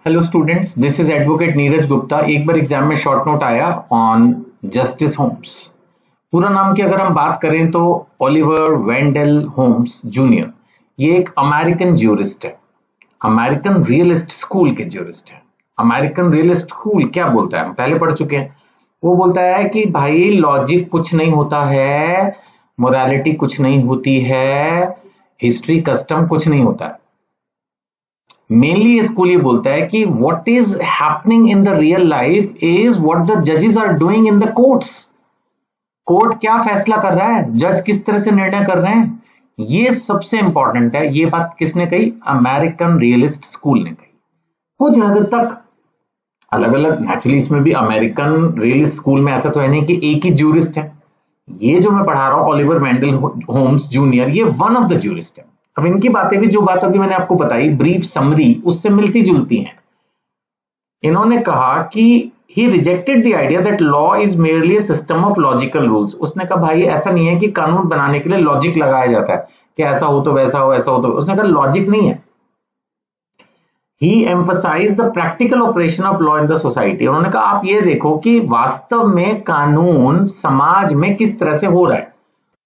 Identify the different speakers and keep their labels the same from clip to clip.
Speaker 1: Hello students, this is advocate Neeraj Gupta. एक बार exam में short note आया ऑन जस्टिस होम्स। पूरा नाम की अगर हम बात करें तो ओलिवर वेंडल होम्स जूनियर। ये एक अमेरिकन ज्यूरिस्ट है, अमेरिकन रियलिस्ट स्कूल के ज्यूरिस्ट है। अमेरिकन रियलिस्ट स्कूल क्या बोलता है, हम पहले पढ़ चुके हैं। वो बोलता है कि भाई लॉजिक कुछ नहीं होता है, मोरालिटी कुछ नहीं होती है, हिस्ट्री कस्टम कुछ नहीं होता है। मेनली ये स्कूल ये बोलता है कि what is happening in the real life is what the जजेस are doing in the courts. Court क्या फैसला कर रहा है, जज किस तरह से निर्णय कर रहे हैं, ये सबसे इंपॉर्टेंट है। ये बात किसने कही? अमेरिकन रियलिस्ट स्कूल ने कही। कुछ हद तक अलग अलग, नेचुरली इसमें भी अमेरिकन रियलिस्ट स्कूल में ऐसा तो है नहीं कि एक ही ज्यूरिस्ट है। ये जो मैं पढ़ा रहा हूं ओलिवर वेंडल होम्स जूनियर, ये वन ऑफ द ज्यूरिस्ट है। अब इनकी बातें भी, जो बात अभी मैंने आपको बताई ब्रीफ समरी, उससे मिलती जुलती हैं। इन्होंने कहा कि he rejected the idea that law is merely a system of logical rules. उसने कहा भाई ऐसा नहीं है कि कानून बनाने के लिए लॉजिक लगाया जाता है कि ऐसा हो तो वैसा हो, ऐसा हो तो। उसने कहा लॉजिक नहीं है। He emphasise the practical operation of law in the society. उन्होंने कहा आप ये देखो कि वास्तव में कानून समाज में किस तरह से हो रहा है,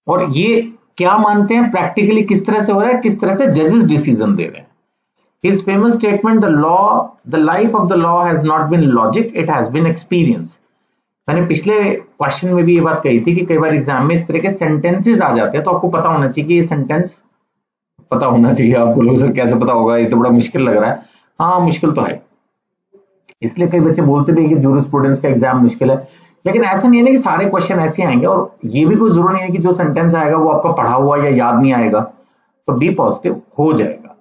Speaker 1: और ये क्या मानते हैं प्रैक्टिकली किस तरह से हो रहा है, किस तरह से जजेस डिसीजन दे रहे हैं। His famous statement, the life of the law has not been logic, it has been experience। मैंने पिछले क्वेश्चन में भी ये बात कही थी कि कई बार एग्जाम में इस तरह के सेंटेंसेस आ जाते हैं, तो आपको पता होना चाहिए कि ये सेंटेंस पता होना चाहिए। आप बोलोगे सर कैसे पता होगा, ये तो बड़ा मुश्किल लग रहा है। हाँ मुश्किल तो है, इसलिए कई बच्चे बोलते भी कि जूरिस्प्रूडेंस का एग्जाम मुश्किल है, लेकिन ऐसा नहीं है कि सारे क्वेश्चन ऐसे आएंगे। और ये भी कोई जरूरी नहीं है कि जो सेंटेंस आएगा वो आपका पढ़ा हुआ या याद नहीं आएगा, तो बी पॉजिटिव हो जाएगा।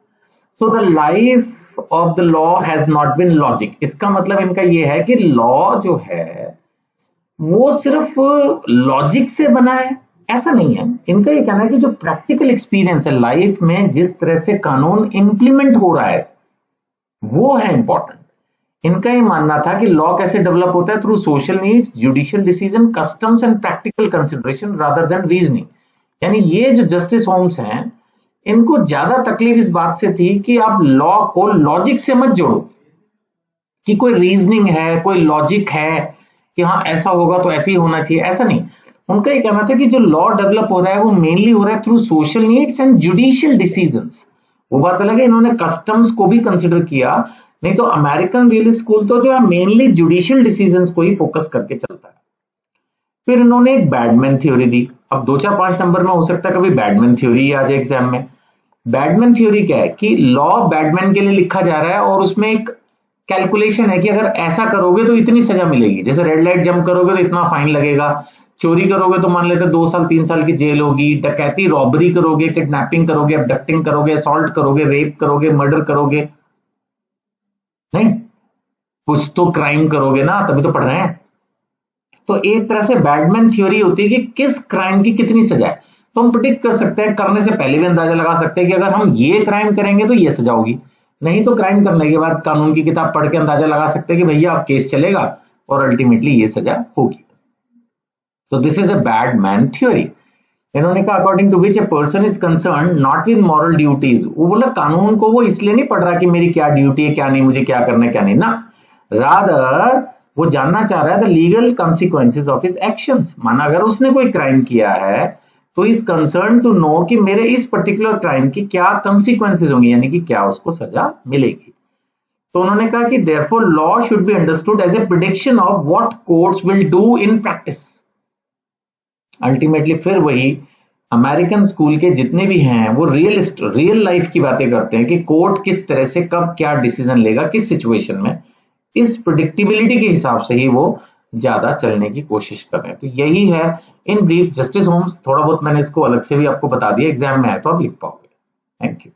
Speaker 1: So the life of the law has not been logic. इसका मतलब इनका ये है कि लॉ जो है वो सिर्फ लॉजिक से बना है, ऐसा नहीं है। इनका ये कहना है कि जो प्रैक्टिकल एक्सपीरियंस है लाइफ में, जिस तरह से कानून इंप्लीमेंट हो रहा है, वो है इंपॉर्टेंट। इनका ये मानना था कि लॉ कैसे डेवलप होता है, through social needs, judicial decision, customs and practical consideration rather than reasoning. यानी ये जो जस्टिस होम्स हैं, इनको ज्यादा तकलीफ इस बात से थी कि आप लॉ को लॉजिक से मत जोड़ो, कि कोई रीजनिंग है, कोई लॉजिक है कि हाँ ऐसा होगा तो ऐसे ही होना चाहिए, ऐसा नहीं। उनका ये कहना था कि जो लॉ डेवलप हो रहा है वो मेनली हो रहा है through social needs and judicial decisions. वो बात अलग है, इन्होंने कस्टम्स को भी कंसिडर किया, नहीं तो अमेरिकन रियलिस्ट स्कूल तो जो है मेनली जुडिशियल डिसीजंस को ही फोकस करके चलता है। फिर इन्होंने एक बैडमैन थ्योरी दी। अब 2 4 5 नंबर में हो सकता है कभी बैडमैन थ्योरी आ जाए एग्जाम में। बैडमैन थ्योरी क्या है कि लॉ बैडमैन के लिए लिखा जा रहा है और उसमें एक कैलकुलेशन है कि अगर ऐसा करोगे तो इतनी सजा मिलेगी। जैसे रेड लाइट जंप करोगे तो इतना फाइन लगेगा, चोरी करोगे तो मान लेते 2 साल 3 साल की जेल होगी, डकैती रॉबरी करोगे, किडनैपिंग करोगे, अबडक्टिंग करोगे, असॉल्ट करोगे, रेप करोगे, मर्डर करोगे, नहीं कुछ तो क्राइम करोगे ना, तभी तो पढ़ रहे हैं। तो एक तरह से बैडमैन थ्योरी होती है कि किस क्राइम की कितनी सजा है। तो हम प्रिडिक्ट कर सकते हैं, करने से पहले भी अंदाजा लगा सकते हैं कि अगर हम ये क्राइम करेंगे तो ये सजा होगी, नहीं तो क्राइम करने के बाद कानून की किताब पढ़ के अंदाजा लगा सकते हैं कि भैया अब केस चलेगा और अल्टीमेटली ये सजा होगी। तो this is a bad man theory. इन्होंने कहा according to which a person is concern not with moral duties. वो बोला कानून को वो इसलिए नहीं पढ़ रहा कि मेरी क्या ड्यूटी है, क्या नहीं, मुझे क्या करना है क्या नहीं ना, रादर वो जानना चाह रहा है the legal consequences of his actions. माना अगर उसने कोई क्राइम किया है तो इज कंसर्न टू नो कि मेरे इस पर्टिकुलर क्राइम की क्या कॉन्सिक्वेंसेज होंगी, यानी कि क्या उसको सजा मिलेगी। तो उन्होंने कहा कि therefore law should be understood as a prediction of what courts will do in practice. Ultimately फिर वही अमेरिकन स्कूल के जितने भी हैं वो रियल लाइफ की बातें करते हैं कि कोर्ट किस तरह से कब क्या डिसीजन लेगा, किस सिचुएशन में। इस प्रिडिक्टिबिलिटी के हिसाब से ही वो ज्यादा चलने की कोशिश कर रहे हैं। तो यही है इन ब्रीफ जस्टिस होम्स। थोड़ा बहुत मैंने इसको अलग से भी आपको बता दिया, एग्जाम में आए तो आप लिख पाओगे। Thank you.